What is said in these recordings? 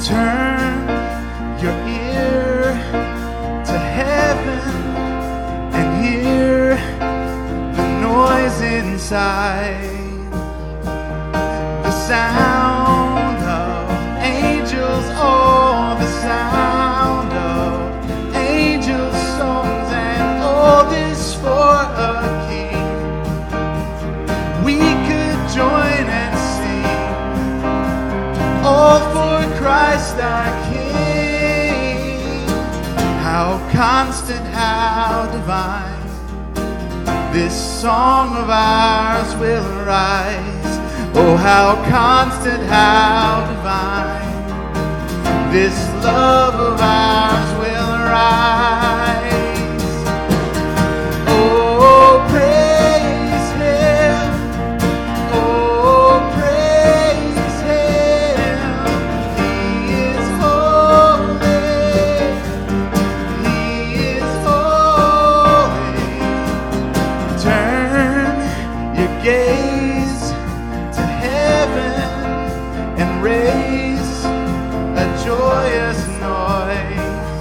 Turn your ear to heaven and hear the noise inside. The sound of angels, oh, the sound of angels' songs, and all this for a king. We could join and sing, all for Christ our King. How constant, how divine, this song of ours will rise. Oh, how constant, how divine, this love of ours will rise. Oh, praise Him. Oh, praise Him. He is holy. He is holy. Turn your gaze and raise a joyous noise.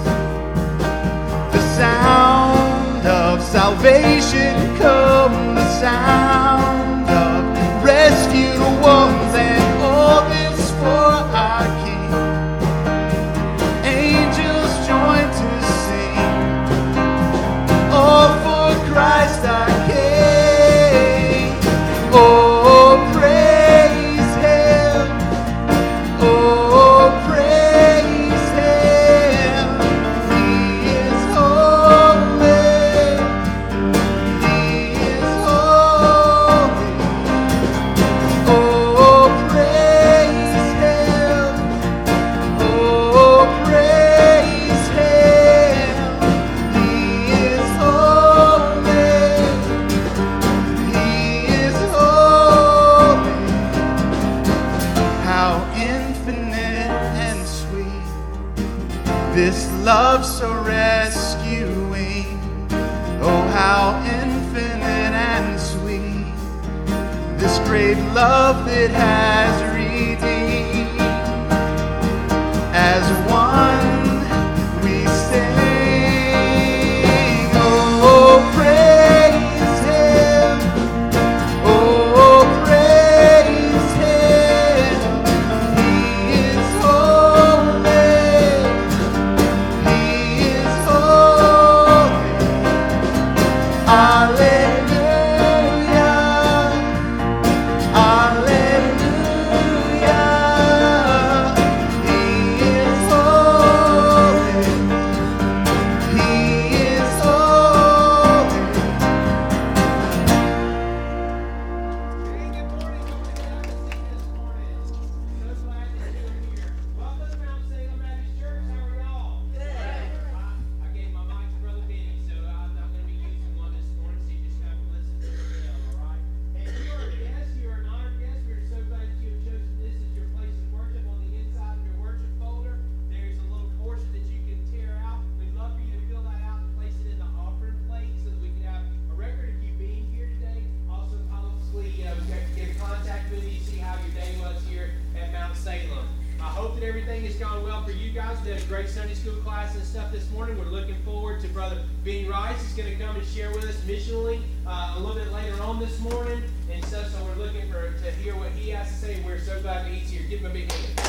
The sound of salvation come, the sound of rescued ones, and all this for our King. Angels join to sing, all for Christ our King. Oh, praise. This love so rescuing, oh how infinite and sweet, this great love that has redeemed. As one we sing, oh praise Him, oh praise Him. He is holy. Everything has gone well for you guys. We had a great Sunday school class and stuff this morning. We're looking forward to Brother Benny Rice. He's going to come and share with us missionally a little bit later on this morning and stuff. So we're looking to hear what he has to say. We're so glad that he's here. Give him a big hand.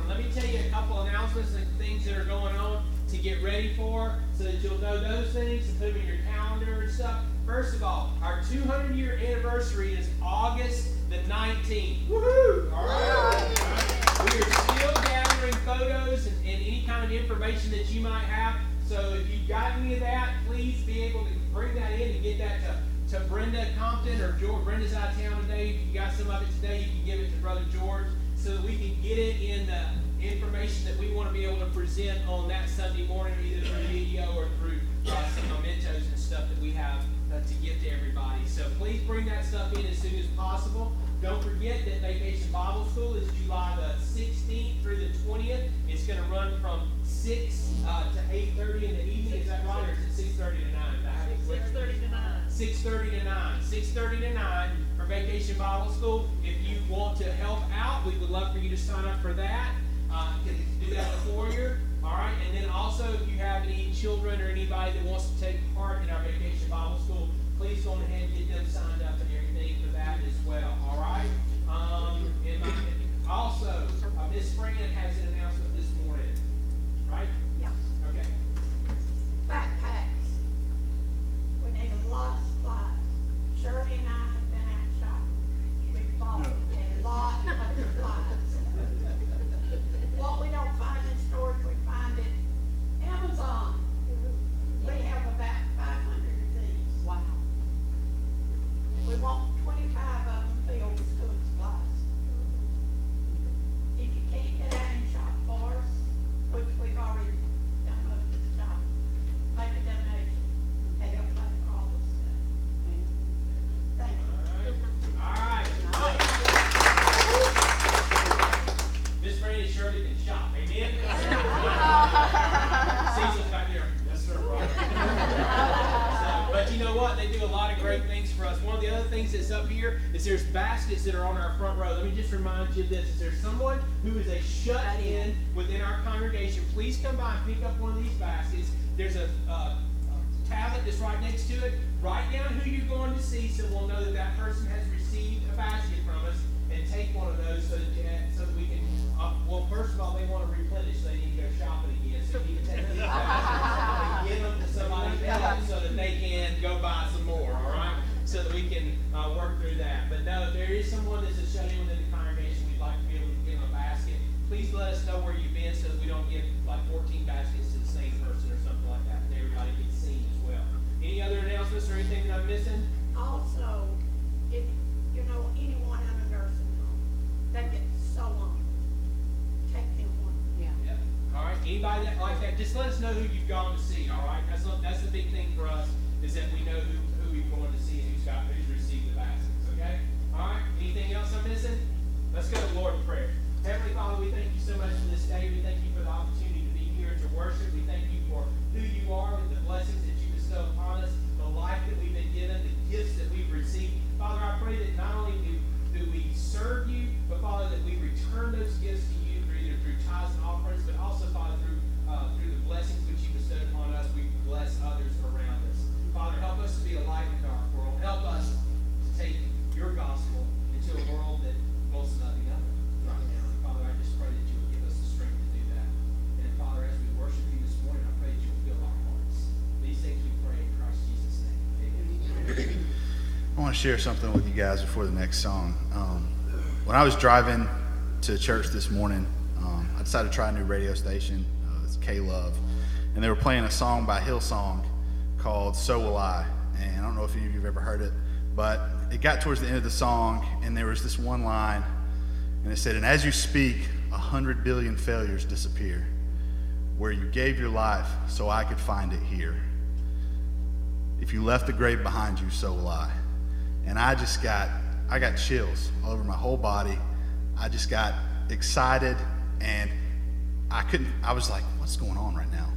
Let me tell you a couple announcements and things that are going on to get ready for, so that you'll know those things and put them in your calendar and stuff. First of all, our 200-year anniversary is August the 19th. Woohoo! All right. We are still gathering photos and any kind of information that you might have. So if you've got any of that, please be able to bring that in and get that to Brenda Compton, or George. Brenda's out of town today. If you got some of it today, you can give it to Brother George so that we can get it in the information that we want to be able to present on that Sunday morning, either through video or through some mementos and stuff that we have to give to everybody. So please bring that stuff in as soon as possible. Don't forget that Vacation Bible School is July the 16th through the 20th. It's going to run from 6 to 8:30 in the evening. Is that right? Or is it 6:30 to 9? 6:30 to 9. 6:30 to 9. 6:30 to 9 for Vacation Bible School. If you want to help out, we would love for you to sign up for that. You can do that in the foyer. All right. And then also, if you have any children or anybody that wants to take part in our Vacation Bible School, please go ahead and get them signed up and everything for that as well. All right. Also, Miss Fran has an announcement this morning. Right? Yeah. Okay. Backpacks. We need a lot of supplies. Shirley and I have been out shopping. We bought a lot of supplies. What we don't find in stores, we find at Amazon. We have about 500 of these. Wow. We want 25 of them filled with school supplies. If you can't get out and shop for us, which we've already done most of the shop, make a donation. They help pay for all this stuff. Thank you. All right. Miss Fran and Shirley can shop. Amen? Cecil's back there. Yes, sir, brother. But you know what? They do a lot of great things for us. One of the other things that's up here is there's baskets that are on our front row. Let me just remind you of this. If there's someone who is a shut-in within our congregation, please come by and pick up one of these baskets. There's a tablet that's right next to it. Write down who you're going to see so we'll know that that person has received a basket from us, and take one of those so that we can, well, first of all, they want to replenish, so they need to go shopping again. So you can take these baskets and give them to somebody else so that they can go buy some more, all right? So that we can work through that. But no, if there is someone that's a shut-in within the congregation, we'd like to be able to give them a basket. Please let us know where you've been so that we don't give like 14 baskets to the same person or something like that, and everybody gets seen as well. Any other announcements or anything that I'm missing? Also, if you know anyone in a nursing home, they get so long. Take them one. Yeah. All right. Anybody that like that, just let us know who you've gone to see. All right. That's the big thing for us, is that we know who we've gone to see and who's received the baskets. Okay. All right. Anything else I'm missing? Let's go to the Lord in prayer. Heavenly Father, we thank you so much for this day. We thank you for the opportunity to be here to worship. We thank you for who you are and the blessings that you bestow upon us, the life that we've been given, the gifts that we've received. Father, I pray that not only do we serve you, but Father, that we return those gifts to you through tithes and offerings, but also, Father, through the blessings which you bestowed upon us, we bless others around us. Father, help us to be a light in a dark world. Help us to take your gospel into a world that wants nothing of it right now. Father, I just pray that you will give us the strength to do that. And Father, as we worship you this morning, I pray that you will fill our hearts. These things we pray in Christ Jesus' name. Amen. I want to share something with you guys before the next song. When I was driving to church this morning, I decided to try a new radio station. It's K-Love. And they were playing a song by Hillsong called So Will I. And I don't know if any of you have ever heard it, but it got towards the end of the song, and there was this one line, and it said, "And as you speak, 100 billion failures disappear, where you gave your life so I could find it here. If you left the grave behind you, so will I." And I got chills all over my whole body. I just got excited, and I was like, what's going on right now?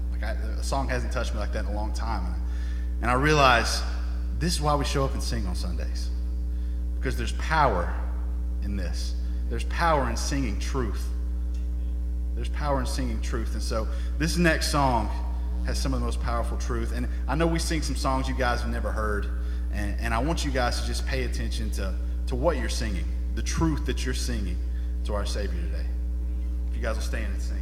A song hasn't touched me like that in a long time. And I realized this is why we show up and sing on Sundays, because there's power in this. There's power in singing truth. There's power in singing truth. And so this next song has some of the most powerful truth. And I know we sing some songs you guys have never heard, and I want you guys to just pay attention to what you're singing, the truth that you're singing to our Savior today. If you guys will stand and sing.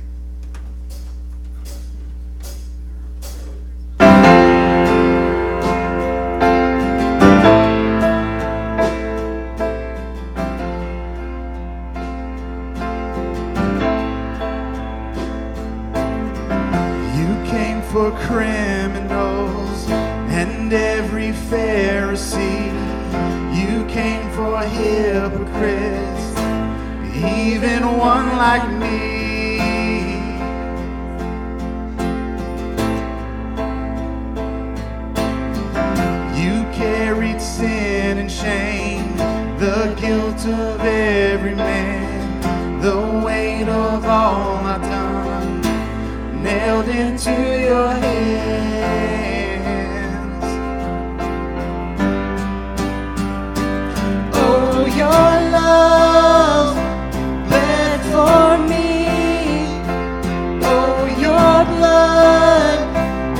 For criminals and every Pharisee, you came for hypocrites, even one like me. You carried sin and shame, the guilt guilt of every man, the weight of all I've done, nailed into your hands. Oh, your love bled for me. Oh, your blood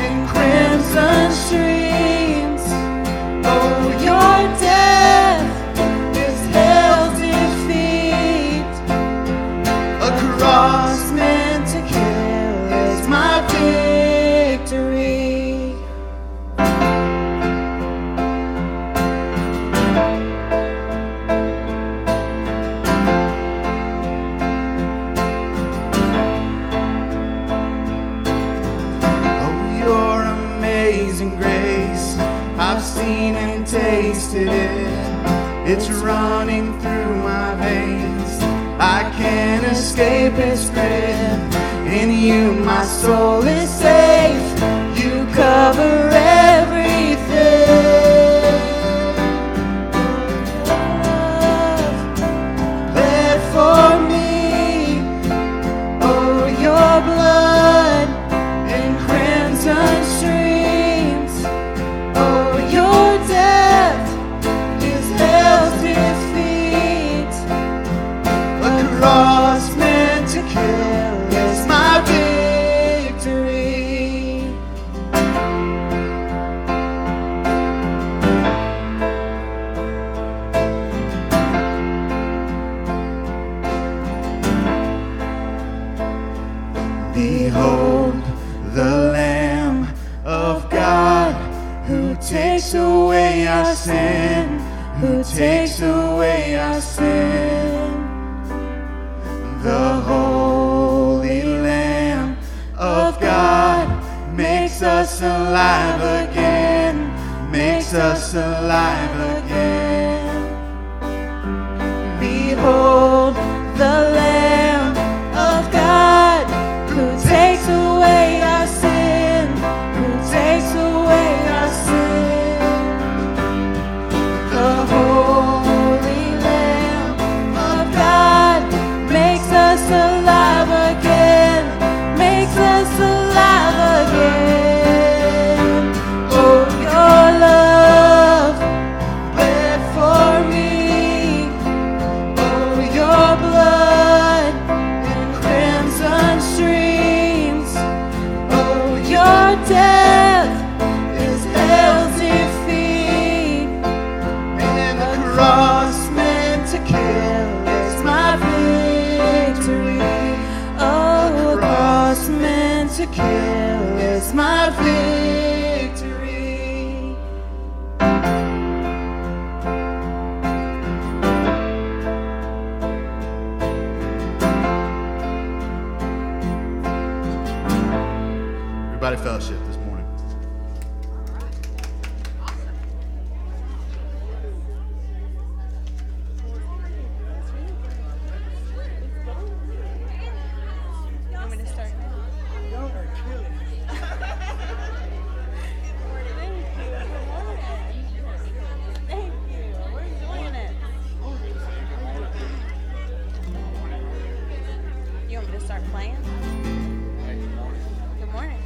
in crimson streams. Oh, your death is hell's defeat. A cross meant to kill is my victory. Oh, your amazing grace, I've seen and tasted it. It's running through my veins. I can't escape its grip. In you my soul is safe. You cover everything. Bled for me. Oh, your blood in crimson streams. Oh, your death is hell's defeat. A cross meant to kill is my victory. Behold the Lamb of God who takes away our sin, who takes away our sin. The Holy Lamb of God makes us alive again, makes us alive again. Behold the Lamb of God who takes away our sin, who takes away our sin. The Holy Lamb of God makes us alive again, makes us alive again. Oh, your love bled for me. Oh, your blood in crimson streams. Oh, your death is hell's defeat. And the cross meant to kill is my victory. Oh, the cross meant to kill is my victory. Everybody fellowship this morning. You want me to start now? Y'all are killing me. Thank you. Good morning. Thank you. We're enjoying it. You want me to start playing? Good morning.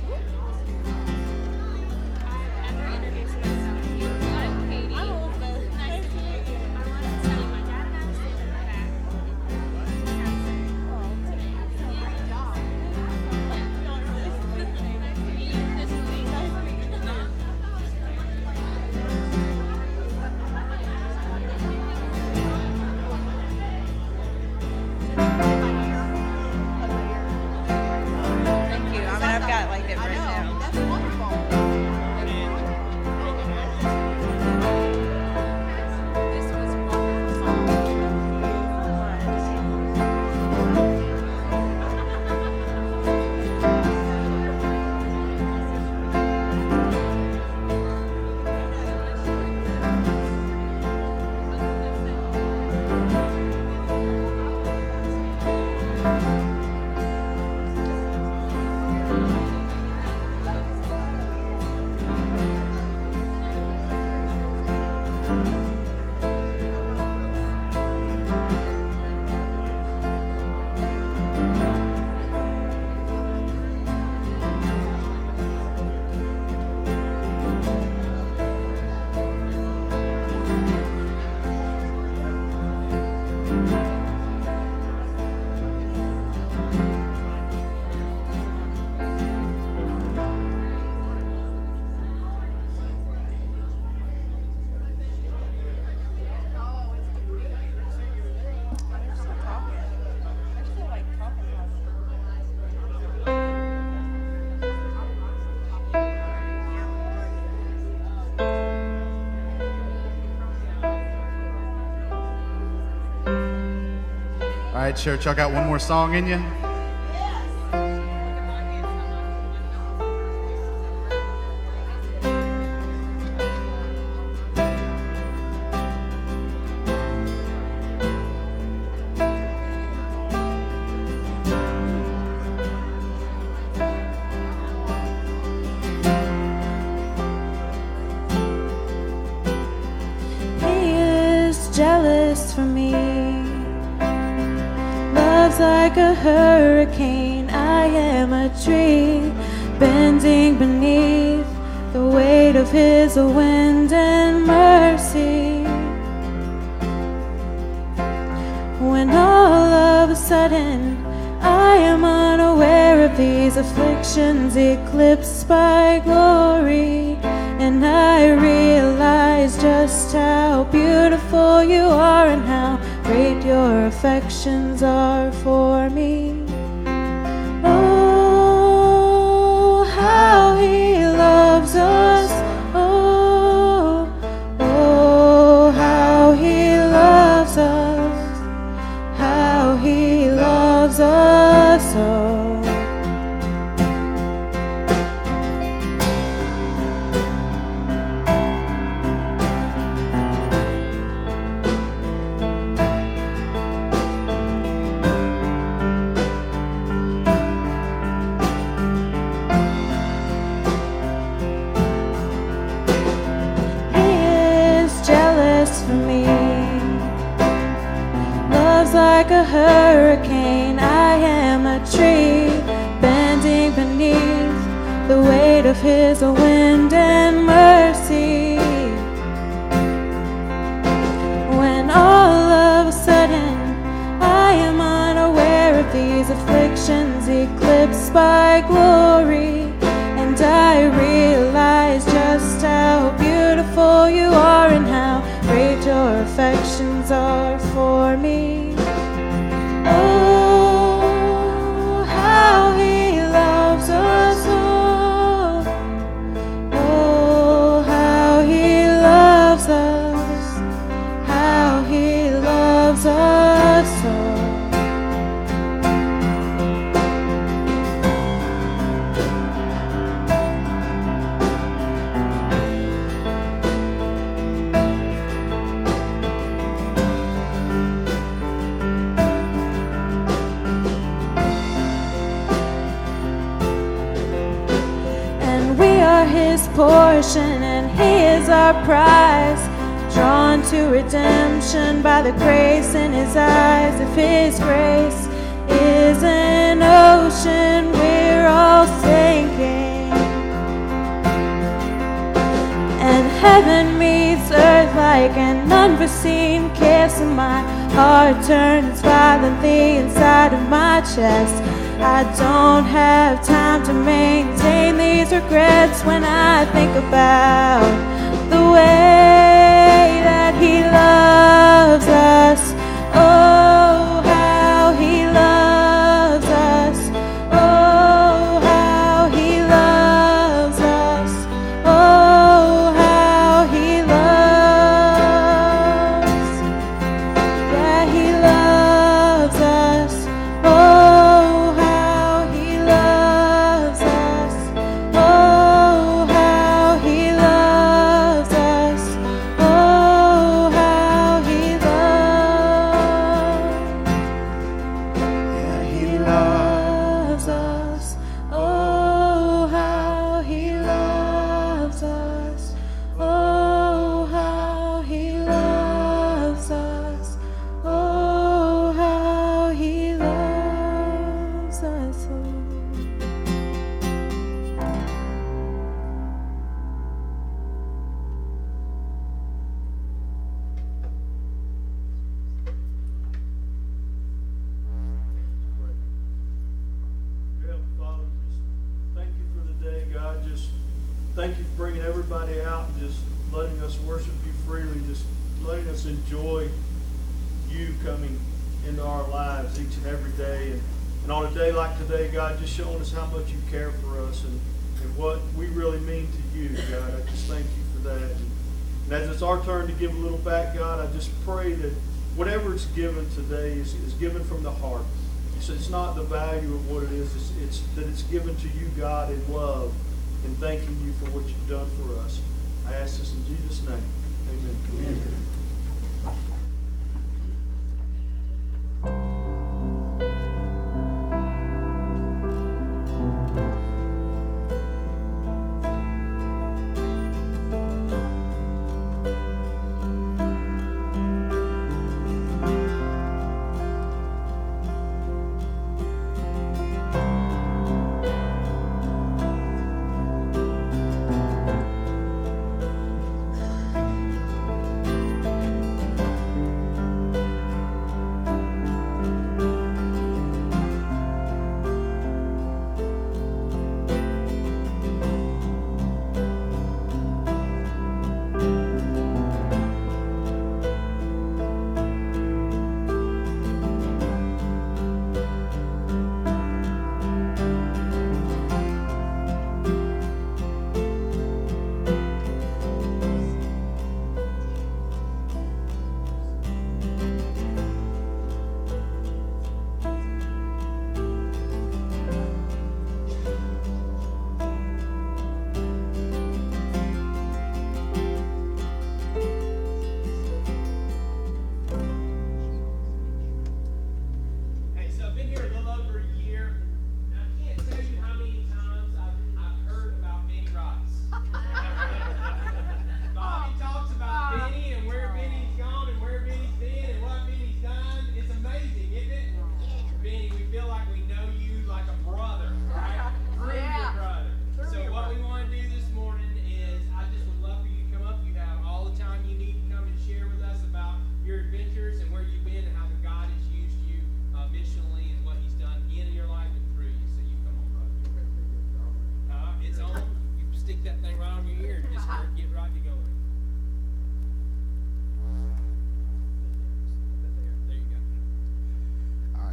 All right, church, y'all got one more song in you? He is jealous for me. Love's like a hurricane. I am a tree bending beneath the weight of his wind and mercy. When all of a sudden I am unaware of these afflictions eclipsed by glory, and I realize just how beautiful you are and how great your affections are for me. Oh, how he loves us. Oh, oh, how he loves us. How he loves us. Oh. Like a hurricane, I am a tree bending beneath the weight of his wind and mercy. When all of a sudden I am unaware of these afflictions eclipsed by glory, and I realize just how beautiful you are and how great your affections are for me. Oh, how he loves us. Oh, oh, how he loves us. How he loves us. Oh. His portion, and he is our prize, drawn to redemption by the grace in his eyes. If his grace is an ocean, we're all sinking, and heaven meets earth like an unforeseen kiss, and my heart turns violently inside of my chest. I don't have time to maintain these regrets when I think about the way that he loves us. Oh, how he loves us. Oh, how he loves us. Oh, how he loves. Yeah, he loves us. Oh, thank you for bringing everybody out and just letting us worship you freely, just letting us enjoy you coming into our lives each and every day. And on a day like today, God, just showing us how much you care for us and what we really mean to you, God. I just thank you for that. And as it's our turn to give a little back, God, I just pray that whatever it's given today is given from the heart. It's not the value of what it is. It's that it's given to you, God, in love and thanking you for what you've done for us. I ask this in Jesus' name. Amen. Amen.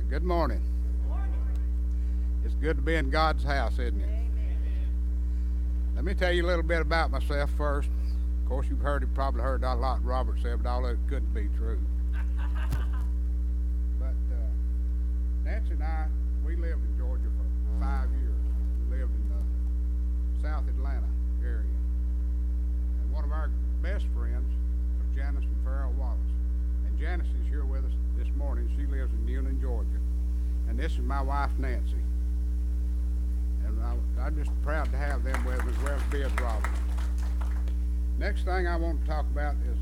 Good morning. It's good to be in God's house, isn't it? Let me tell you a little bit about myself first. Of course, you've probably heard a lot Robert said, but all of it couldn't be true. But Nancy and I, we lived in Georgia for 5 years. We lived in the South Atlanta area. And one of our best friends was Janice and Farrell Wallace. And Janice is here with us this morning. She lives in Newnan, Georgia. And this is my wife, Nancy. And I'm just proud to have them with us, as well as Bill Robert. Next thing I want to talk about is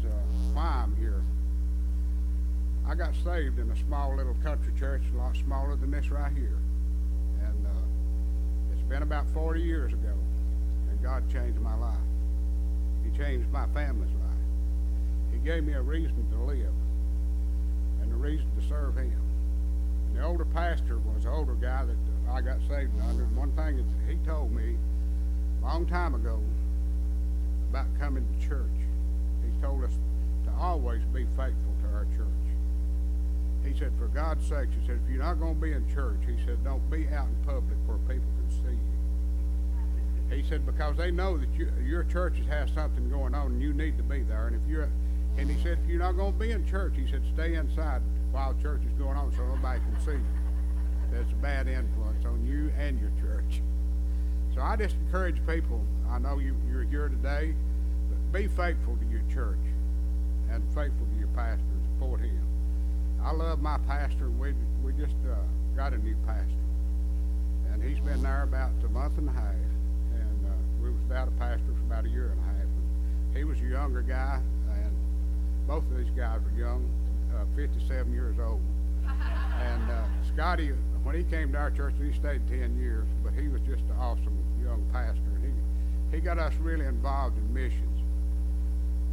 why I'm here. I got saved in a small little country church, a lot smaller than this right here. And it's been about 40 years ago, and God changed my life. He changed my family's life. He gave me a reason to live and a reason to serve Him. And the older pastor was an older guy that I got saved under. And one thing that he told me a long time ago about coming to church, he told us to always be faithful to our church. He said, for God's sake, he said, if you're not going to be in church, he said, don't be out in public where people can see you. He said, because they know that your church has something going on and you need to be there. And he said, if you're not going to be in church, he said, stay inside while church is going on so nobody can see you. That's a bad influence on you and your church. So I just encourage people, I know you're here today, but be faithful to your church and faithful to your pastor and support him. I love my pastor. We just got a new pastor. And he's been there about a month and a half. And we was without a pastor for about a year and a half. And he was a younger guy, and both of these guys were young, 57 years old. And Scotty, when he came to our church, he stayed 10 years, but he was just an awesome young pastor. And he got us really involved in missions.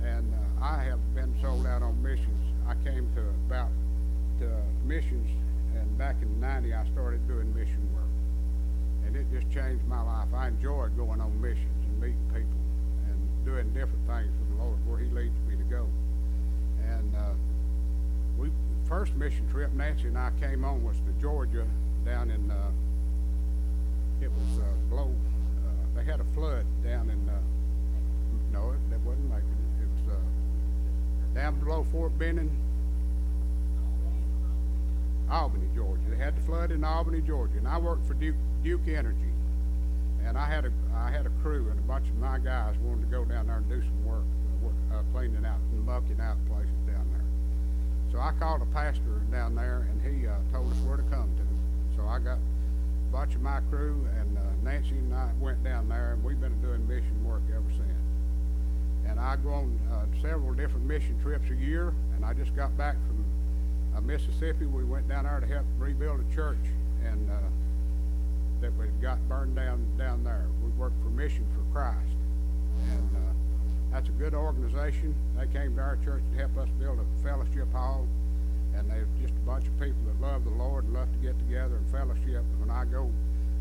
And I have been sold out on missions. I came to missions, and back in the 90s, I started doing mission work. And it just changed my life. I enjoyed going on missions and meeting people and doing different things for the Lord where He leads me to go. And first mission trip Nancy and I came on was to Georgia, down in it was they had a flood down in no, that wasn't Macon. It was down below Fort Benning, Albany, Georgia. They had the flood in Albany, Georgia, and I worked for Duke Energy, and I had a crew, and a bunch of my guys wanted to go down there and do some work cleaning out and mucking out places down there. So I called a pastor down there, and he told us where to come to. So I got a bunch of my crew, and Nancy and I went down there, and we've been doing mission work ever since. And I go on several different mission trips a year, and I just got back from Mississippi. We went down there to help rebuild a church, and that we got burned down there. We worked for Mission for Christ, and that's a good organization. They came to our church to help us build a fellowship hall, and they're just a bunch of people that love the Lord and love to get together and fellowship. When I go,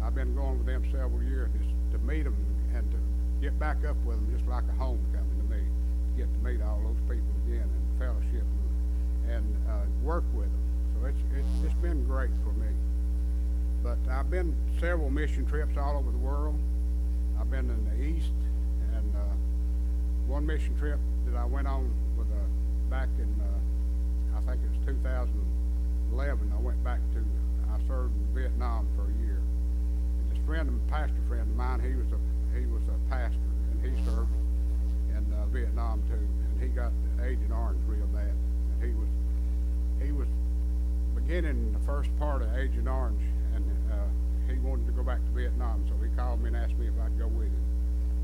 I've been going with them several years just to meet them and to get back up with them, just like a homecoming to me, to get to meet all those people again and fellowship and work with them. So it's been great for me. But I've been several mission trips all over the world. I've been in the East, and one mission trip that I went on with back in I think it was 2011. I served in Vietnam for a year. And this pastor friend of mine, he was a pastor, and he served in Vietnam too. And he got Agent Orange real bad, and he was beginning the first part of Agent Orange, and he wanted to go back to Vietnam, so he called me and asked me if I'd go with him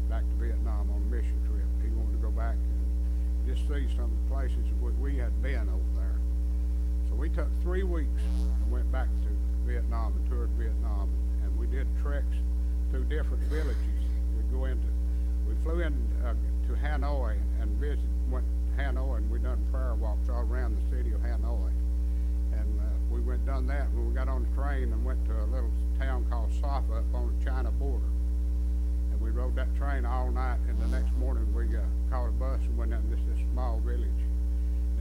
back to Vietnam on a mission trip. He wanted to go back and just see some of the places we had been over there. So we took 3 weeks and went back to Vietnam and toured Vietnam, and we did treks through different villages. We flew in to Hanoi and went to Hanoi, and we done prayer walks all around the city of Hanoi. And we done that when we got on the train and went to a little town called Safa up on the China border. And we rode that train all night, and the next morning we caught a bus and went down to this small village.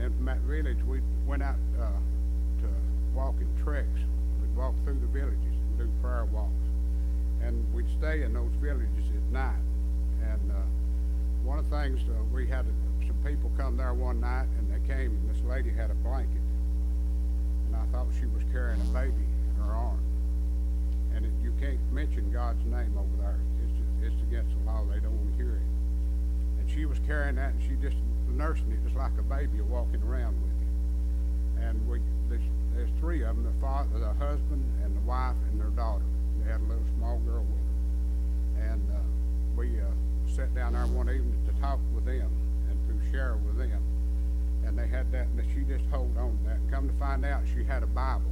And from that village we went out to walking treks. We'd walk through the villages and do prayer walks. And we'd stay in those villages at night. And one of the things, we had some people come there one night, and they came, and this lady had a blanket. And I thought she was carrying a baby in her arm. And you can't mention God's name over there. It's against the law. They don't want to hear it. And she was carrying that, and she just nursing it just like a baby walking around with it. And there's 3 of them, the husband and the wife and their daughter. They had a little small girl with them. And we sat down there one evening to talk with them and to share with them. And they had that, and she just held on to that. And come to find out, she had a Bible.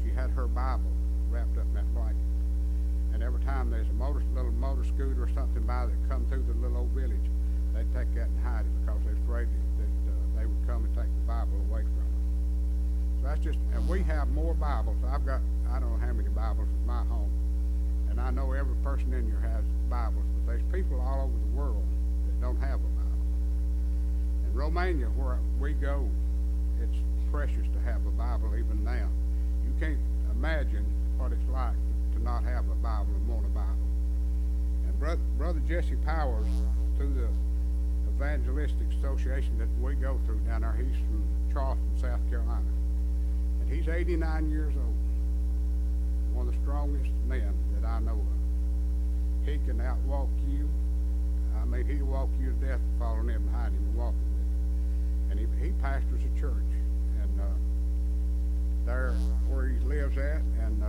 She had her Bible wrapped up in that blanket. And every time there's a little motor scooter or something by that come through the little old village, they'd take that and hide it because they're afraid that they would come and take the Bible away from them. So that's just, and we have more Bibles. I've got, I don't know how many Bibles in my home. And I know every person in here has Bibles, but there's people all over the world that don't have a Bible. In Romania, where we go, it's precious to have a Bible even now. You can't imagine what it's like to not have a Bible and want a Bible. And Brother Jesse Powers, through the Evangelistic Association that we go through down there, he's from Charleston, South Carolina. And he's 89 years old. One of the strongest men that I know of. He can outwalk you. I mean, he'll walk you to death following him behind him and walking with him. And he pastors a church. And there where he lives at, and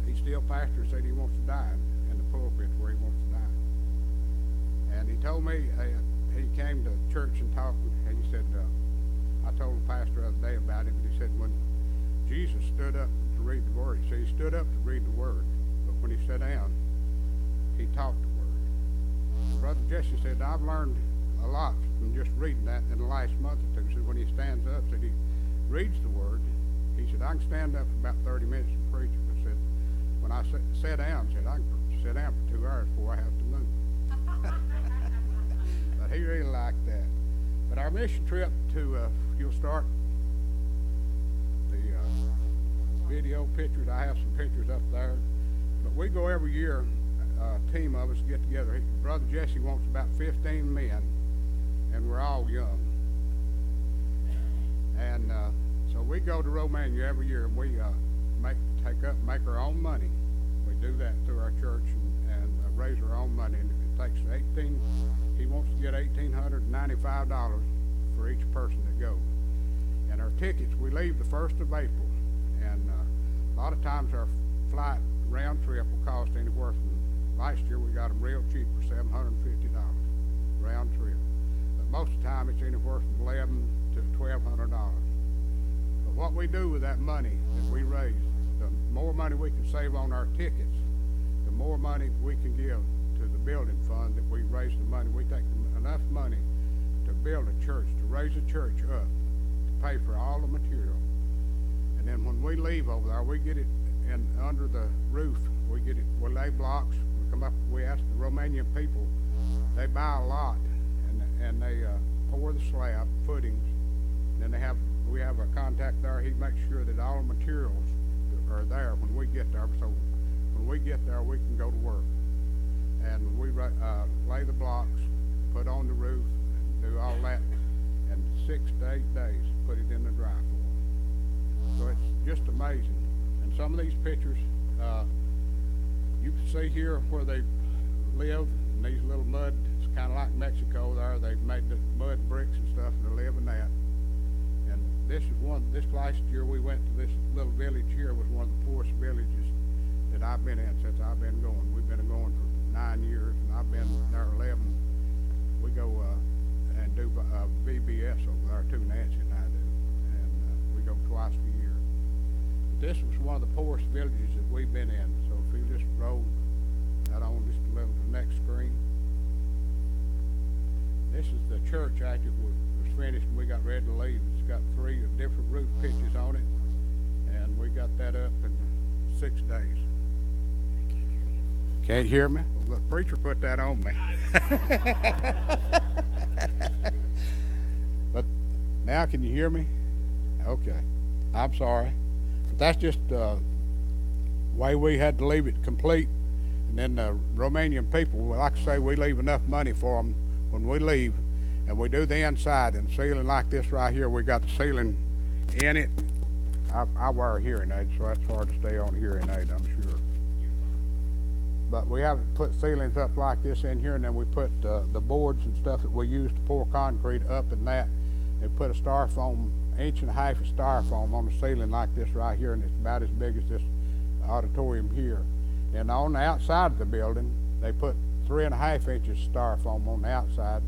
he still pastors, said he wants to die in the pulpit where he wants to die. And he told me, he came to church and talked, and he said, I told the pastor the other day about it, but he said when Jesus stood up to read the Word, he said he stood up to read the Word, but when he sat down, he talked the Word. And Brother Jesse said, I've learned a lot from just reading that in the last month or two. He said when he stands up, said he reads the Word, he said, I can stand up for about 30 minutes and preach, but said, when I sat down, said, I can sit down for 2 hours before I have to move. But he really liked that. But our mission trip to, you'll start the video pictures. I have some pictures up there. But we go every year, a team of us get together. Brother Jesse wants about 15 men, and we're all young. And so we go to Romania every year, and we make our own money. We do that through our church and raise our own money. And it takes he wants to get $1,895 for each person that goes. And our tickets, we leave the 1st of April. And a lot of times our flight round trip will cost anywhere from, last year we got them real cheap for $750 round trip. But most of the time it's anywhere from $1,100 to $1,200. But what we do with that money that we raise, the more money we can save on our tickets, the more money we can give to the building fund that we raise the money. We take enough money to build a church, to raise a church up, to pay for all the material. And then when we leave over there, we get it in under the roof. We lay blocks. We come up, we ask the Romanian people, they buy a lot, and they pour the slab, footings, and then we have a contact there. He makes sure that all the materials are there when we get there. So when we get there, we can go to work. And we lay the blocks, put on the roof, and do all that, and 6 to 8 days, put it in the dry for. So it's just amazing. And some of these pictures, you can see here where they live in these little mud. It's kind of like Mexico there. They've made the mud bricks and stuff, and they live in that. And this last year we went to this little village here. Was one of the poorest villages that I've been in since I've been going. We've been going for 9 years, and I've been there 11. We go and do VBS over there too, Nancy and I do, and we go twice a year. But this was one of the poorest villages that we've been in. So if you just roll that on just a little to the next screen. This is the church after it was finished and we got ready to leave. It's got 3 different roof pitches on it, and we got that up in 6 days. Can't hear me? Well, the preacher put that on me. But now can you hear me? Okay. I'm sorry. But that's just the way we had to leave it complete. And then the Romanian people, like I say, we leave enough money for them when we leave. And we do the inside, and ceiling like this right here, we got the ceiling in it. I wear a hearing aid, so that's hard to stay on a hearing aid, I'm sure. But we have put ceilings up like this in here, and then we put the boards and stuff that we use to pour concrete up in that. And put a styrofoam, 1.5 inches of styrofoam on the ceiling like this right here, and it's about as big as this auditorium here. And on the outside of the building, they put 3.5 inches styrofoam on the outside,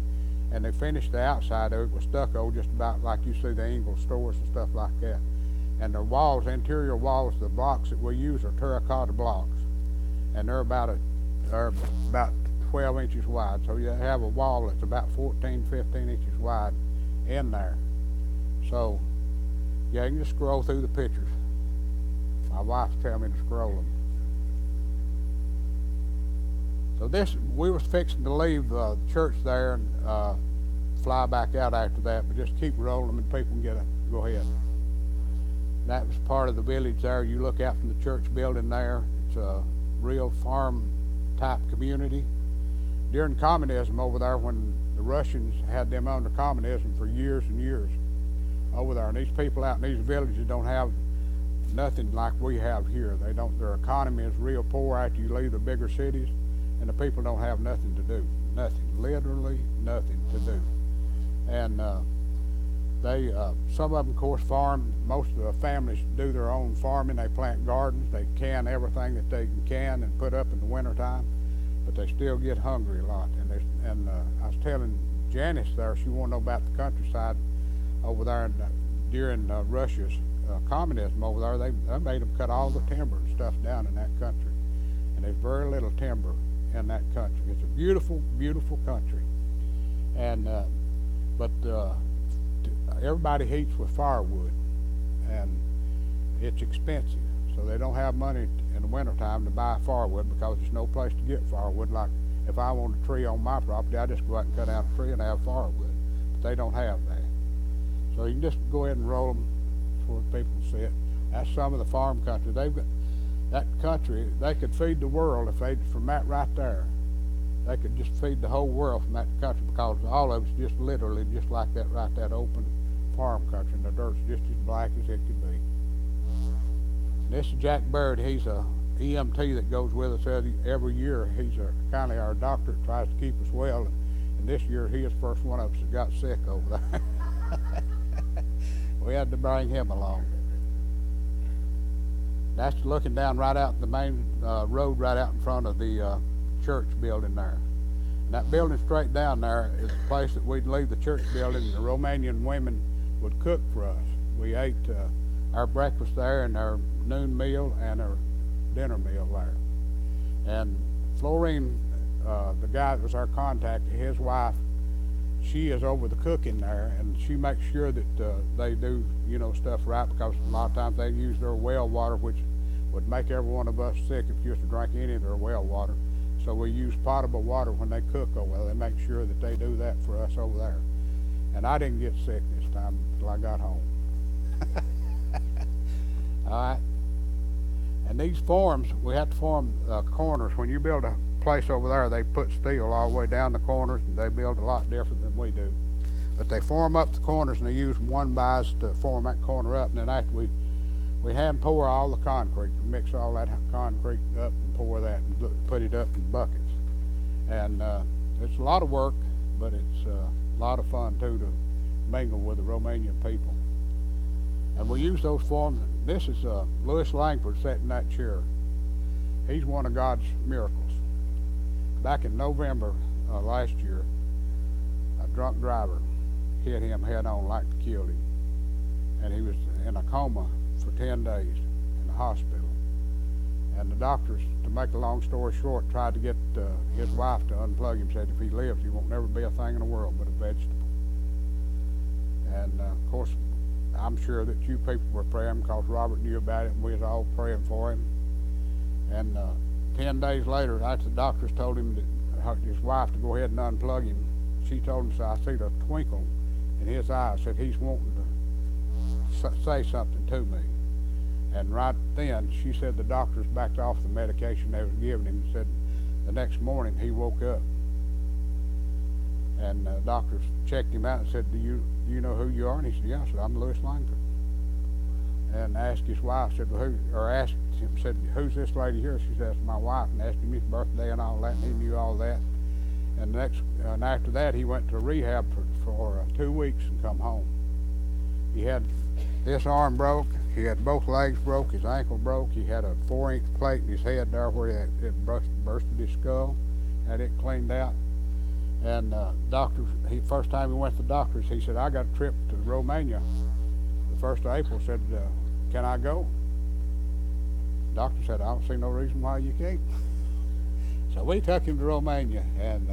and they finished the outside of it with stucco, just about like you see the Ingalls stores and stuff like that. And the walls, interior walls, the blocks that we use are terracotta blocks, and they're about 12 inches wide. So you have a wall that's about 14, 15 inches wide in there. So yeah, you can just scroll through the pictures. My wife's telling me to scroll them. So we was fixing to leave the church there and fly back out after that, but just keep rolling and people can go ahead. That was part of the village there. You look out from the church building there. It's a real farm type community. During communism over there, when the Russians had them under communism for years and years over there, and these people out in these villages don't have nothing like we have here. Their economy is real poor after you leave the bigger cities. And the people don't have nothing to do, nothing, literally nothing to do. And some of them, of course, farm. Most of the families do their own farming. They plant gardens. They can everything that they can and put up in the wintertime, but they still get hungry a lot. And I was telling Janice there, she wanted to know about the countryside over there during Russia's communism over there. They made them cut all the timber and stuff down in that country, and there's very little timber in that country. It's a beautiful, beautiful country. And but everybody heats with firewood, and it's expensive. So they don't have money in the wintertime to buy firewood because there's no place to get firewood. Like if I want a tree on my property, I just go out and cut out a tree and have firewood. But they don't have that. So you can just go ahead and roll them where people see it. That's some of the farm country. They've got that country. They could feed the world if they, from that right there. They could just feed the whole world from that country because all of it's just literally just like that right, that open farm country, and the dirt's just as black as it could be. And this is Jack Baird. He's a EMT that goes with us every year. He's kind of our doctor that tries to keep us well. And this year he was the first one of us that got sick over there. We had to bring him along. That's looking down right out the main road right out in front of the church building there. And that building straight down there is the place that we'd leave the church building and the Romanian women would cook for us. We ate our breakfast there and our noon meal and our dinner meal there. And Florine, the guy that was our contact, his wife, she is over the cooking there, and she makes sure that they do, you know, stuff right, because a lot of times they use their well water, which would make every one of us sick if you used to drink any of their well water. So we use potable water when they cook over there. They make sure that they do that for us over there. And I didn't get sick this time until I got home. All right. And these forms, we have to form corners. When you build a place over there, they put steel all the way down the corners, and they build a lot different than we do. But they form up the corners, and they use one buys to form that corner up. And then after we hand pour all the concrete, mix all that concrete up and pour that and put it up in buckets. And it's a lot of work, but it's a lot of fun too to mingle with the Romanian people. And we use those forms. This is Louis Langford sitting in that chair. He's one of God's miracles. Back in November last year, a drunk driver hit him head on like to kill him. And he was in a coma for 10 days in the hospital. And the doctors, to make a long story short, tried to get his wife to unplug him, said if he lives, he won't never be a thing in the world but a vegetable. And of course, I'm sure that you people were praying because Robert knew about it, and we was all praying for him. And 10 days later, after the doctors told him that his wife to go ahead and unplug him, she told him, so I see the twinkle in his eyes, said he's wanting to say something to me. And right then, she said the doctors backed off the medication they was giving him, and said the next morning he woke up. And doctors checked him out and said, do you know who you are? And he said, yeah. I said, I'm Louis Langford. And asked his wife, said, well, asked him, said, who's this lady here? She said, that's my wife, and asked him his birthday and all that, and he knew all that. And after that, he went to rehab for 2 weeks and come home. He had this arm broke, he had both legs broke, his ankle broke, he had a 4-inch plate in his head there where it bursted his skull, had it cleaned out. And doctors, first time he went to the doctors, he said, I got a trip to Romania the 1st of April. Said, can I go? The doctor said, I don't see no reason why you can't. So we took him to Romania, and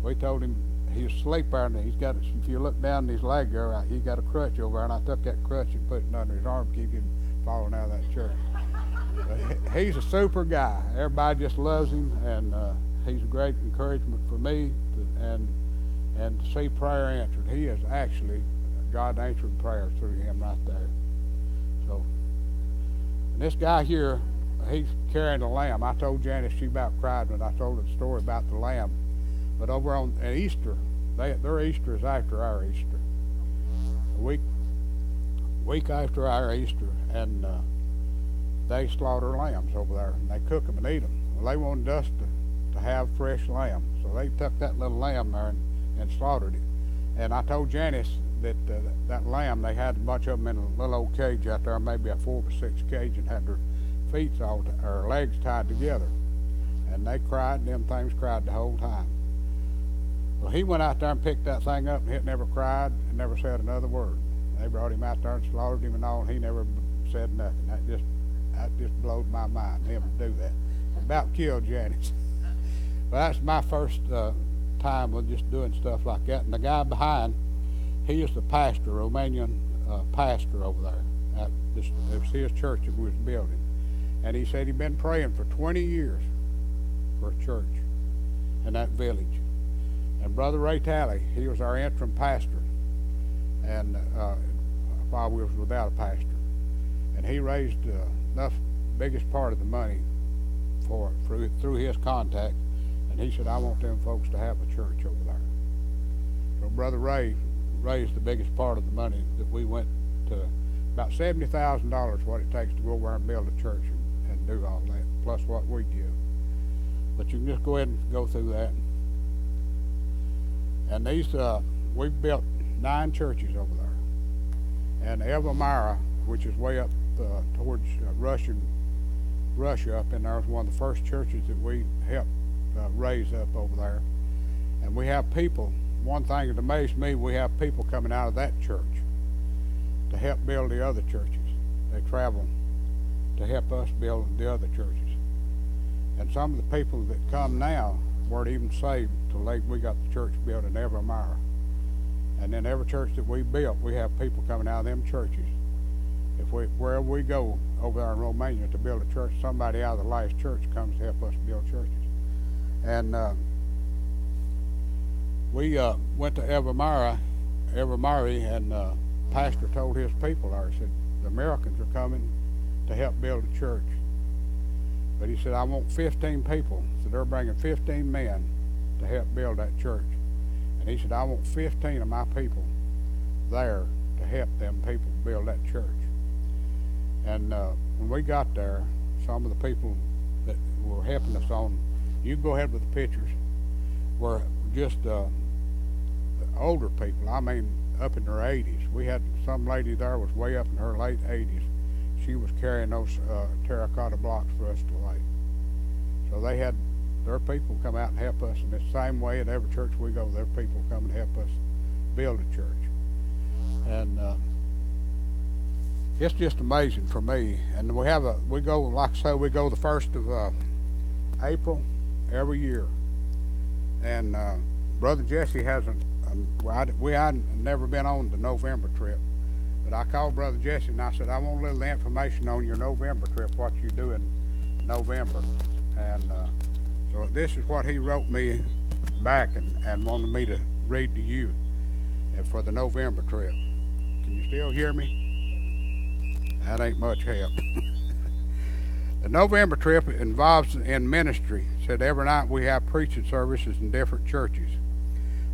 we told him he's asleep there, and he's got, if you look down his leg there, he's got a crutch over there, and I took that crutch and put it under his arm to keep him falling out of that church. But he's a super guy. Everybody just loves him, and he's a great encouragement for me and to see prayer answered. He is actually God answered prayer through him right there. So, and this guy here, he's carrying a lamb. I told Janice, she about cried when I told her the story about the lamb. But over on Easter, their Easter is after our Easter. A week after our Easter, and they slaughter lambs over there, and they cook them and eat them. Well, they wanted us to have fresh lamb, so they took that little lamb there and slaughtered it. And I told Janice that that lamb, they had a bunch of them in a little old cage out there, maybe a 4x6 cage, and had their feet or legs tied together. And they cried, and them things cried the whole time. Well, he went out there and picked that thing up, and it never cried and never said another word. They brought him out there and slaughtered him and all, and he never said nothing. That just blowed my mind, him to do that. About killed Janice. Well, that's my first time with just doing stuff like that. And the guy behind, he is the pastor, Romanian pastor over there. It was his church that we was building. And he said he'd been praying for 20 years for a church in that village. And Brother Ray Talley, he was our interim pastor, and while we was without a pastor. And he raised enough, biggest part of the money for it through his contact. And he said, I want them folks to have a church over there. So Brother Ray raised the biggest part of the money that we went to, about $70,000 what it takes to go over and build a church and do all that, plus what we give. But you can just go ahead and go through that. And these, we've built 9 churches over there. And Elvira, which is way up towards Russia up in there, is one of the first churches that we helped raise up over there. And we have people, one thing that amazed me, we have people coming out of that church to help build the other churches. They travel to help us build the other churches. And some of the people that come now weren't even saved till we got the church built in Elvira. And then every church that we built, we have people coming out of them churches. Wherever we go over there in Romania to build a church, somebody out of the last church comes to help us build churches. And we went to Elvira, and pastor told his people there, he said, the Americans are coming to help build a church. But he said, I want 15 people. So they're bringing 15 men to help build that church. And he said, I want 15 of my people there to help them people build that church. And when we got there, some of the people that were helping us on, you go ahead with the pictures, were just older people. I mean, up in their 80s. We had some lady there was way up in her late 80s. She was carrying those terracotta blocks for us to lay. So they had their people come out and help us in the same way at every church we go, their people come and help us build a church. And it's just amazing for me. And we go, like I say, we go the 1st of April every year. And Brother Jesse hasn't, we hadn't never been on the November trip. But I called Brother Jesse and I said, I want a little information on your November trip, what you do in November. And so this is what he wrote me back and wanted me to read to you for the November trip. Can you still hear me? That ain't much help. The November trip involves in ministry. Said every night we have preaching services in different churches.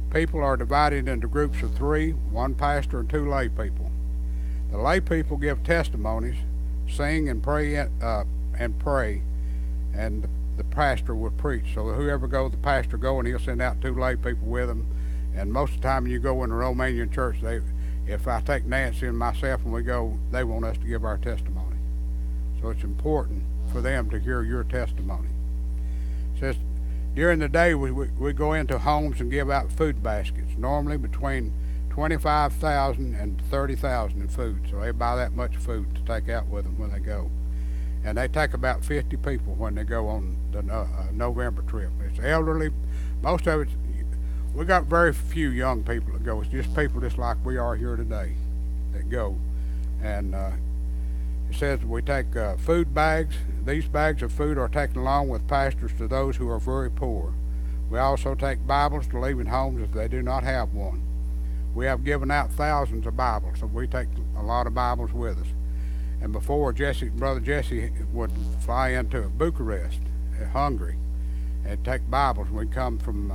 People are divided into groups of 3, 1 pastor and 2 lay people. The lay people give testimonies, sing and pray, and the pastor will preach. So whoever goes, the pastor go, and he'll send out 2 lay people with him. And most of the time, you go in a Romanian church, if I take Nancy and myself and we go, they want us to give our testimony. So it's important for them to hear your testimony. It says during the day we go into homes and give out food baskets, normally between 25,000 and 30,000 in food. So they buy that much food to take out with them when they go. And they take about 50 people when they go on the November trip. It's elderly. Most of it's, we got very few young people that go. It's just people just like we are here today that go. And it says we take food bags. These bags of food are taken along with pastors to those who are very poor. We also take Bibles to leave in homes if they do not have one. We have given out thousands of Bibles, so we take a lot of Bibles with us. And before Brother Jesse would fly into Bucharest, Hungary, and take Bibles, we'd come from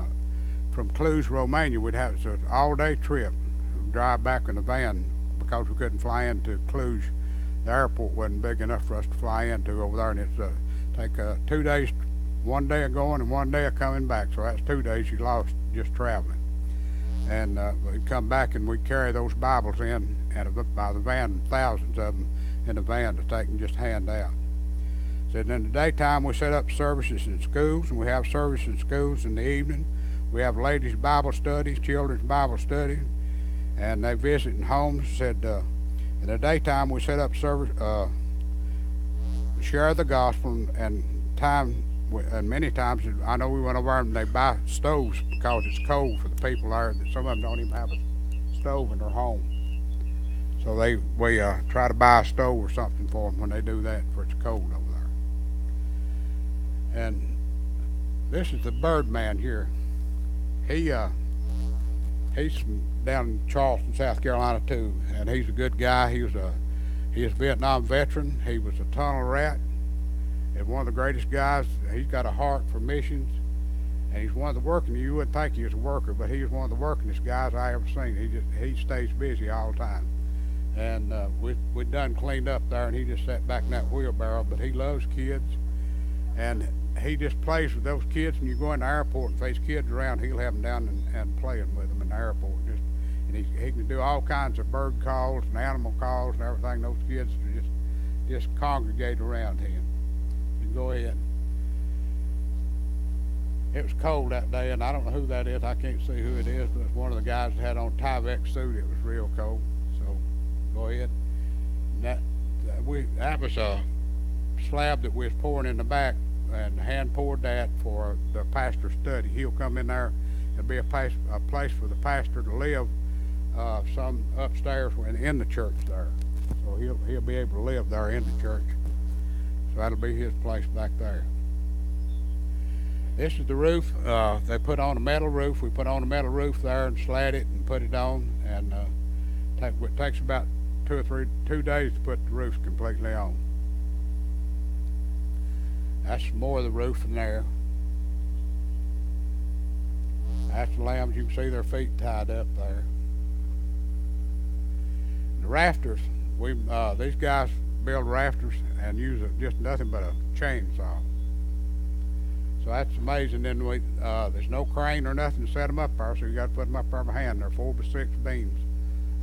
Cluj, Romania. We'd have an all-day trip, drive back in the van because we couldn't fly into Cluj. The airport wasn't big enough for us to fly into over there, and it's take 2 days, 1 day of going and 1 day of coming back. So that's 2 days you lost just traveling. And we'd come back and we'd carry those Bibles in, and by the van, thousands of them in the van to take and just hand out. So in the daytime we set up services in schools, and we have services in schools in the evening. We have ladies' Bible studies, children's Bible studies, and they visit in homes. Said in the daytime we set up service, share the gospel, and many times I know we went over and they buy stoves because it's cold for the people there. Some of them don't even have a stove in their home, so we try to buy a stove or something for them when they do that, for it's cold over there. And this is the Birdman here. He's from down in Charleston, South Carolina too, and he's a good guy. He was a Vietnam veteran. He was a tunnel rat, and one of the greatest guys. He's got a heart for missions, and he's one of the working. You wouldn't think he was a worker, but he was one of the workingest guys I ever seen. He stays busy all the time, and we done cleaned up there, and he just sat back in that wheelbarrow. But he loves kids, and he just plays with those kids. When you go in the airport and face kids around, he'll have them down and playing with them in the airport. And he can do all kinds of bird calls and animal calls and everything. Those kids just congregate around him. You go ahead. It was cold that day, and I don't know who that is. I can't see who it is, but it's one of the guys that had on a Tyvek suit. It was real cold. So go ahead. And that was a slab that we was pouring in the back, and hand poured that for the pastor's study. He'll come in there. It'll be a place for the pastor to live, some upstairs in the church there. So he'll be able to live there in the church. So that'll be his place back there. This is the roof. They put on a metal roof. We put on a metal roof there and slat it and put it on. And it takes about 2 days to put the roof completely on. That's more of the roof in there. That's the lambs. You can see their feet tied up there. The rafters, these guys build rafters and use just nothing but a chainsaw. So that's amazing. Then there's no crane or nothing to set them up there, so you got to put them up there by hand. They're 4 by 6 beams,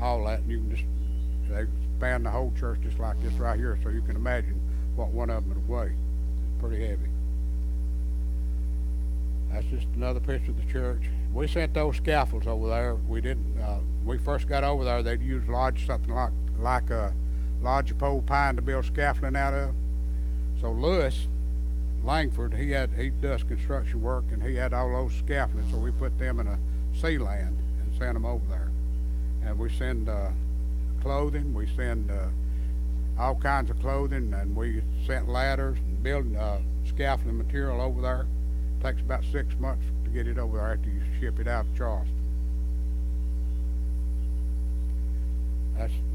all that, and you can they span the whole church just like this right here, so you can imagine what one of them would weigh. It's pretty heavy. That's just another picture of the church. We sent those scaffolds over there. We didn't. We first got over there. They'd use something like a lodgepole pine to build scaffolding out of. So Lewis Langford, he does construction work, and he had all those scaffolding. So we put them in a sea land and sent them over there. And we send clothing. We send all kinds of clothing, and we sent ladders and building scaffolding material over there. Takes about 6 months to get it over there after you ship it out to Charleston.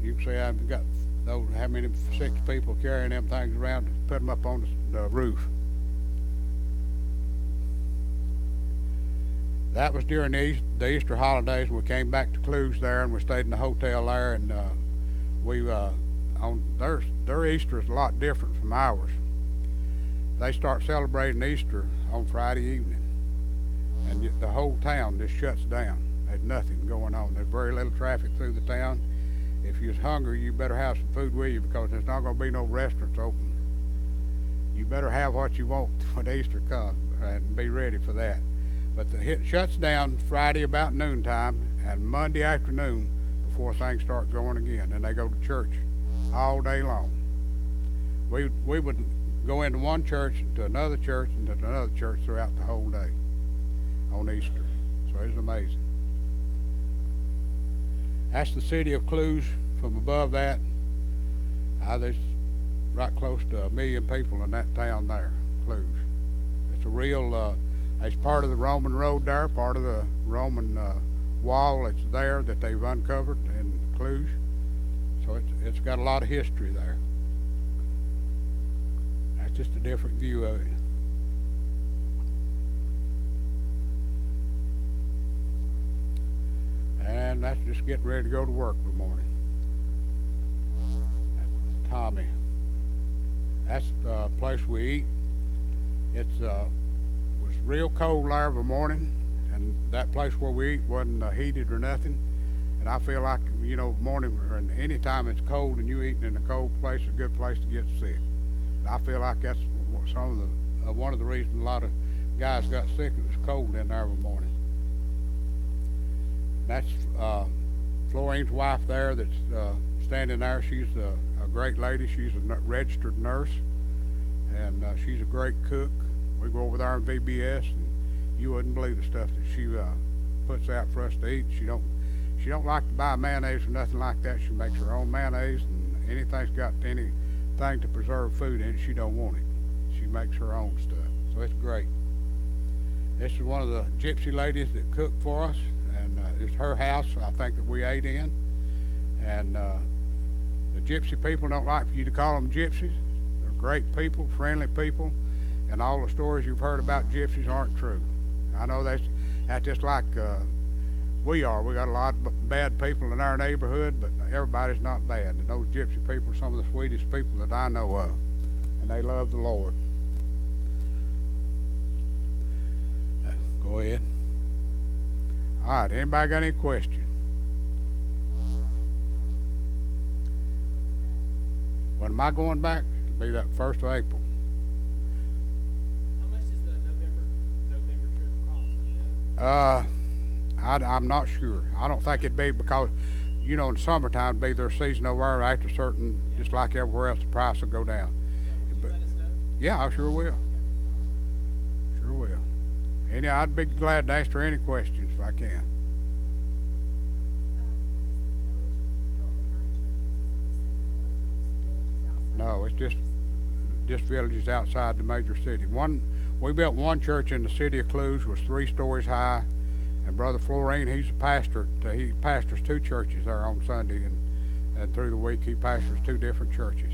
You can see I've got those, how many 6 people carrying them things around to put them up on the roof. That was during the Easter holidays. We came back to Clues there, and we stayed in the hotel there, and their Easter is a lot different from ours. They start celebrating Easter on Friday evening, and the whole town just shuts down. There's nothing going on. There's very little traffic through the town. If you're hungry, you better have some food with you, because there's not going to be no restaurants open. You better have what you want when Easter comes and be ready for that. But it shuts down Friday about noontime and Monday afternoon before things start going again, and they go to church all day long. We would go into one church, to another church, and to another church throughout the whole day on Easter. So it's amazing. That's the city of Clues. From above that, there's right close to 1 million people in that town there, Clues. It's a real, it's part of the Roman road there, part of the Roman wall that's there that they've uncovered in Clues. So it's got a lot of history there. That's just a different view of it. And that's just getting ready to go to work in the morning. That's Tommy. That's the place we eat. It was real cold there of a morning, and that place where we eat wasn't heated or nothing. And I feel like, morning or any time it's cold and you eating in a cold place, is a good place to get sick. And I feel like that's one of the reasons a lot of guys got sick. It was cold in there every morning. That's Florine's wife there that's standing there. She's a great lady. She's a registered nurse, and she's a great cook. We go over there in VBS, and you wouldn't believe the stuff that she puts out for us to eat. She don't like to buy mayonnaise or nothing like that. She makes her own mayonnaise, and anything's got anything to preserve food in it, she don't want it. She makes her own stuff. So it's great. This is one of the gypsy ladies that cooked for us, and it's her house, I think, that we ate in. And the gypsy people don't like for you to call them gypsies. They're great people, friendly people, and all the stories you've heard about gypsies aren't true. I know that's just like we are. We got a lot of bad people in our neighborhood, but everybody's not bad. And those gypsy people are some of the sweetest people that I know of, and they love the Lord. Go ahead. All right, anybody got any questions? When am I going back? It'll be that 1st of April. How much is the November trip cost? I'm not sure. I don't think it'd be because, in the summertime it'd be their season over there. After certain, just like everywhere else, the price will go down. Would you let us know? Yeah, I sure will. Sure will. I'd be glad to answer any questions if I can. No, it's just villages outside the major city. We built one church in the city of Cluj, was 3 stories high, and Brother Flowery, he's a pastor. He pastors 2 churches there on Sunday, and through the week he pastors 2 different churches.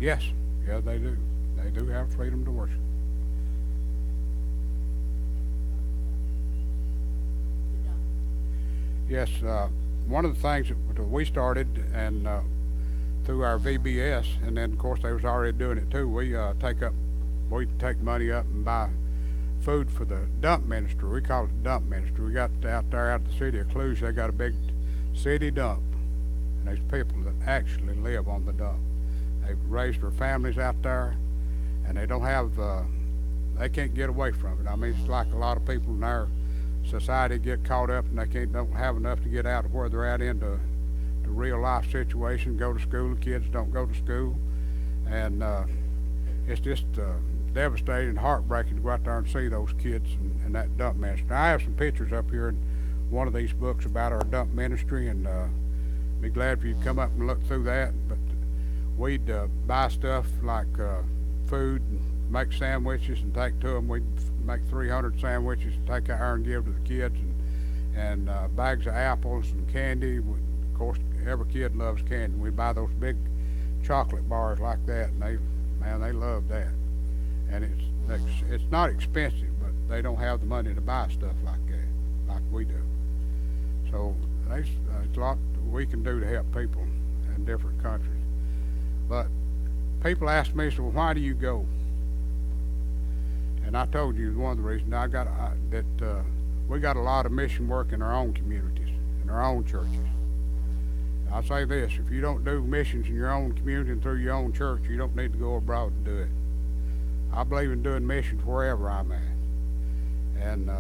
Yes, yeah, they do. They do have freedom to worship. Yes, one of the things that we started, and through our VBS, and then of course they was already doing it too. We take money up and buy food for the dump ministry. We call it the dump ministry. We got out there out of the city of Cluj. They got a big city dump, and there's people that actually live on the dump. They've raised their families out there, and they don't have, they can't get away from it. I mean, it's like a lot of people in our society get caught up, and they don't have enough to get out of where they're at into the real life situation, go to school. The kids don't go to school, and it's just devastating and heartbreaking to go out there and see those kids and that dump ministry. Now, I have some pictures up here in one of these books about our dump ministry, and be glad if you'd come up and look through that. But we'd buy stuff like food, and make sandwiches and take to them. We'd make 300 sandwiches and take out there and give to the kids, and bags of apples and candy. Of course, every kid loves candy. We'd buy those big chocolate bars like that, and they love that. And it's not expensive, but they don't have the money to buy stuff like that, like we do. So there's a lot we can do to help people in different countries. But people ask me, so why do you go? And I told you one of the reasons we got a lot of mission work in our own communities, in our own churches. I say this: if you don't do missions in your own community and through your own church, you don't need to go abroad to do it. I believe in doing missions wherever I'm at. And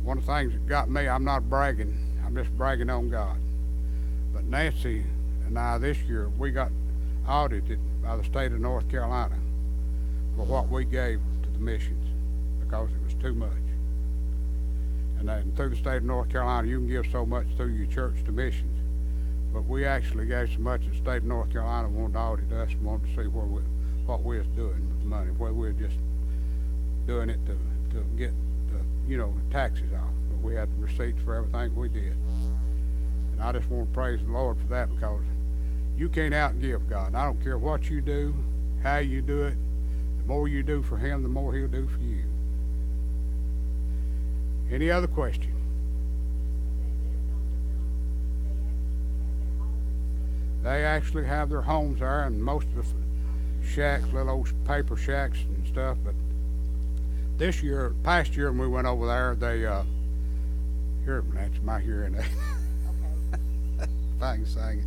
one of the things that got me, I'm not bragging, I'm just bragging on God. But Nancy and I this year, we got audited by the state of North Carolina for what we gave to the missions because it was too much. And then through the state of North Carolina, you can give so much through your church to missions. But we actually gave so much that the state of North Carolina wanted to audit us and wanted to see what we was doing with the money, whether we were just doing it to get the taxes off. But we had receipts for everything we did. And I just want to praise the Lord for that, because you can't outgive God. And I don't care what you do, how you do it. The more you do for Him, the more He'll do for you. Any other questions? They actually have their homes there, and most of the shacks, little old paper shacks and stuff. But past year when we went over there, they that's my hearing aid. If I can sing it.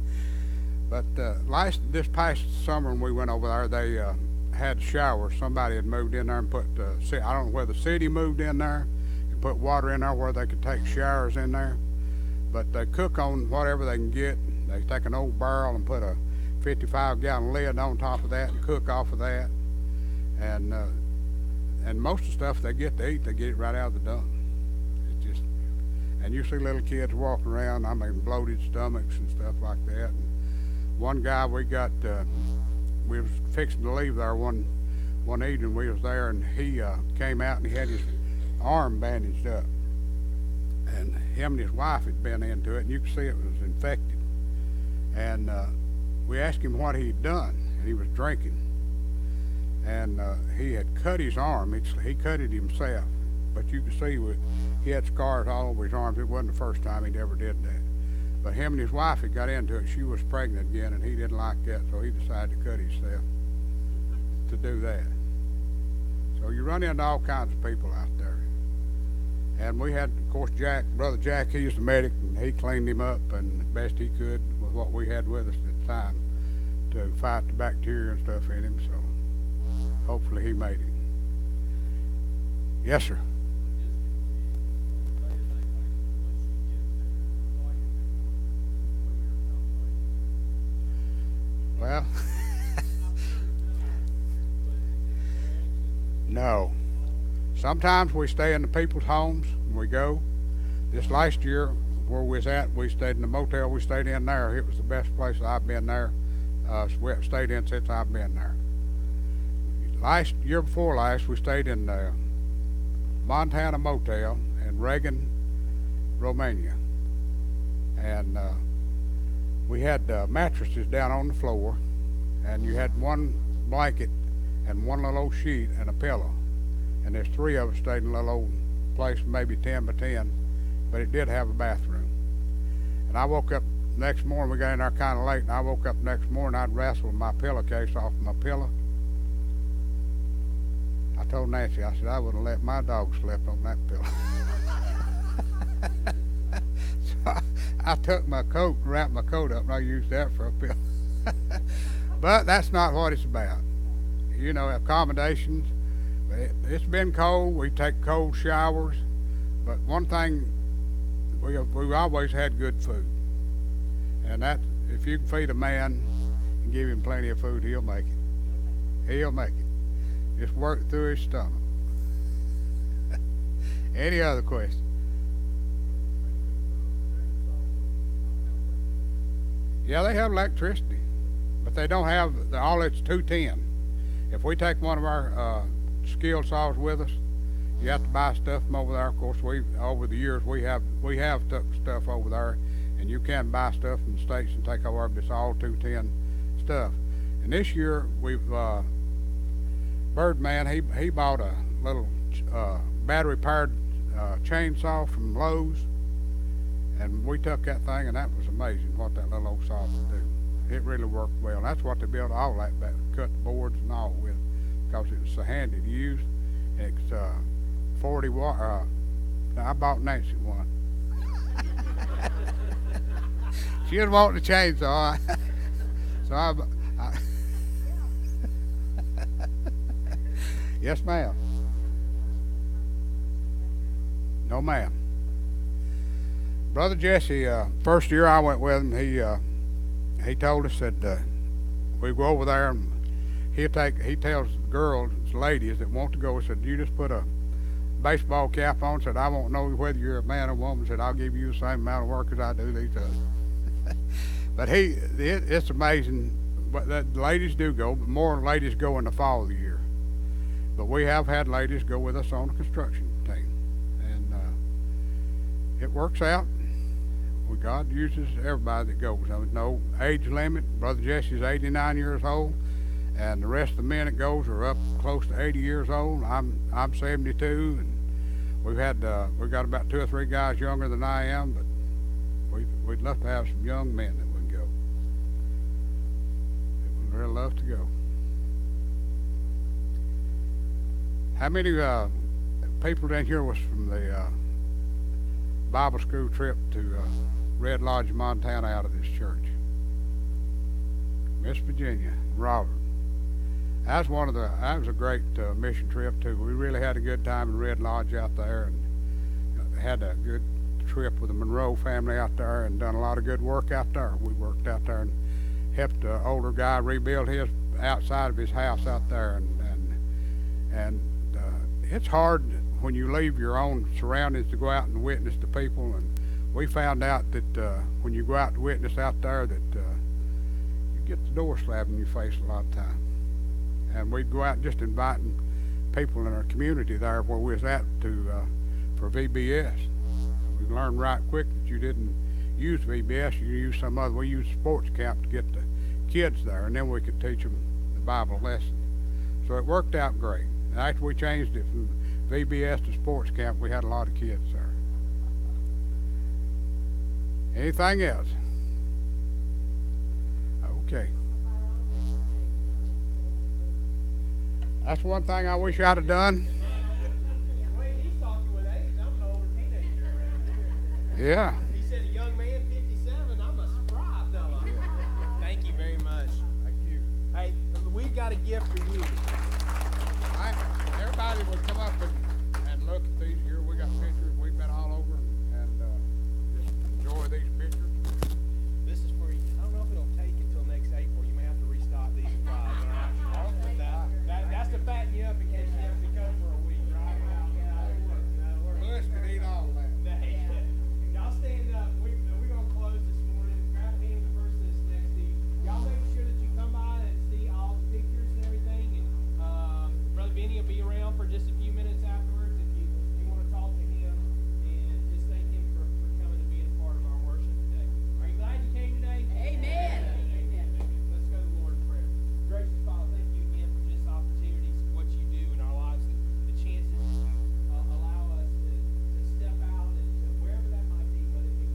But this past summer when we went over there, they had showers. Somebody had moved in there and put I don't know whether the city moved in there and put water in there where they could take showers in there. But they cook on whatever they can get. They take an old barrel and put a 55-gallon lid on top of that and cook off of that. And most of the stuff they get to eat, they get it right out of the dump. It's just, and you see little kids walking around, I mean, bloated stomachs and stuff like that. one guy we was fixing to leave there one evening. We was there, and he came out and he had his arm bandaged up, and him and his wife had been into it, and you could see it was infected. And we asked him what he'd done, and he was drinking. And he had cut his arm. He cut it himself, but you could see he had scars all over his arms. It wasn't the first time he'd ever did that. But him and his wife had got into it. She was pregnant again, and he didn't like that, so he decided to cut himself to do that. So you run into all kinds of people out there. And we had, of course, Brother Jack, he's the medic, and he cleaned him up and the best he could with what we had with us at the time to fight the bacteria and stuff in him. So hopefully he made it. Yes, sir. Well, no. Sometimes we stay in the people's homes and we go. This last year, where we was at, we stayed in the motel we stayed in there. It was the best place I've been there. We have stayed in since I've been there. Last year before last, we stayed in the Montana Motel in Reagan, Romania. And we had mattresses down on the floor, and you had one blanket and one little old sheet and a pillow. And there's three of us stayed in a little old place, maybe 10 by 10, but it did have a bathroom. And I woke up next morning, we got in there kind of late, and I woke up next morning, I'd wrestled my pillowcase off my pillow. I told Nancy, I said, I wouldn't let my dog sleep on that pillow. So I took my coat and wrapped my coat up, and I used that for a pillow. But that's not what it's about. You know, accommodations. It's been cold. We take cold showers. But one thing, we always had good food. And that, if you can feed a man and give him plenty of food, he'll make it. He'll make it. Just work through his stomach. Any other questions? Yeah, they have electricity, but they don't have all. It's 210. If we take one of our skilled saws with us, you have to buy stuff from over there. Of course, over the years we have took stuff over there, and you can buy stuff from the States and take over, but it's all 210 stuff. And this year we've Birdman, he bought a little battery-powered chainsaw from Lowe's, and we took that thing, and that was amazing what that little old saw would do. It really worked well. And that's what they built all that back, cut the boards and all with, because it was so handy to use. It's 40 watt. I bought Nancy one. She was wanting a chainsaw, so I yes, ma'am. No, ma'am. Brother Jesse, first year I went with him, he told us that we go over there and he tells the girls, ladies that want to go, he said, you just put a baseball cap on, said, I won't know whether you're a man or woman, said, I'll give you the same amount of work as I do these others. But it's amazing. But the ladies do go, but more ladies go in the fall of the year. But we have had ladies go with us on the construction team, and it works out. God uses everybody that goes. There's no age limit. Brother Jesse's 89 years old, and the rest of the men that goes are up close to 80 years old. I'm 72, and we've got about 2 or 3 guys younger than I am, but we'd love to have some young men that would go. We'd really love to go. How many people down here was from the Bible school trip to Red Lodge, Montana, out of this church? Miss Virginia, Robert. That was a great mission trip too. We really had a good time in Red Lodge out there, and had a good trip with the Monroe family out there, and done a lot of good work out there. We worked out there and helped the older guy rebuild his outside of his house out there, and it's hard when you leave your own surroundings to go out and witness to people. And we found out that when you go out to witness out there, that get the door slammed in your face a lot of times. And we'd go out just inviting people in our community there where we was at to for VBS. We learned right quick that you didn't use VBS, you used some other. We used sports camp to get the kids there, and then we could teach them the Bible lesson. So it worked out great. And after we changed it from VBS to sports camp, we had a lot of kids there. Anything else? Okay. That's one thing I wish I'd have done. Yeah. He said a young man, 57. I'm a spry fella. Thank you very much. Thank you. Hey, we've got a gift for you. Everybody would come up and look at these here. We got pictures. We've been all over and just enjoy these pictures. This is for you. I don't know if it'll take until next April. You may have to restock these supplies. All right? That's to fatten you up in case you have to come for a week, right? Bush could eat all that. Y'all stand up. We're going to close this morning. Grab a hand of the person that's next to you. Y'all make sure that you come by and see all the pictures and everything. And Brother Benny will be around for just a few minutes afterwards if you want to talk to him and just thank him for coming and being a part of our worship today. Are you glad you came today? Amen. Amen. Let's go to the Lord in prayer. Gracious Father, thank you again for just opportunities, what you do in our lives, the chances that you allow us to step out and to wherever that might be, whether it be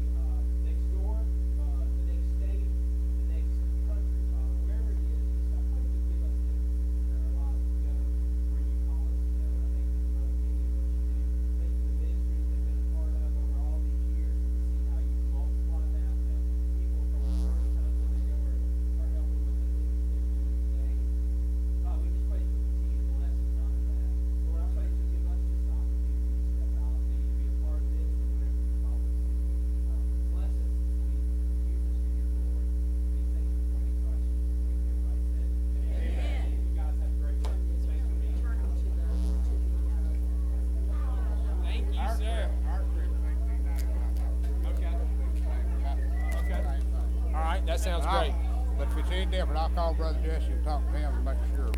next door, the next state, the next country, Father, wherever it is, just I pray you give us the in our lives to go where you call us to go. And I thank you for Brother Benny and what you do. Thank you for the ministries they've been a part of over all these years and to see how you multiply that. People from the first time that they go are helping with the things they're doing today. We just pray for continued blessing on that. Lord, I pray you give us this opportunity to step out and maybe be a part of this or whatever you call us to. Bless us this week. Use us for your glory. These things we pray in Christ Jesus' name. Everybody said, Amen. You guys have a great day. Thanks for being here. Thank you, sir. Okay. Okay. All right, that sounds great. But if it's any different, I'll call Brother Jesse and talk to him and make sure.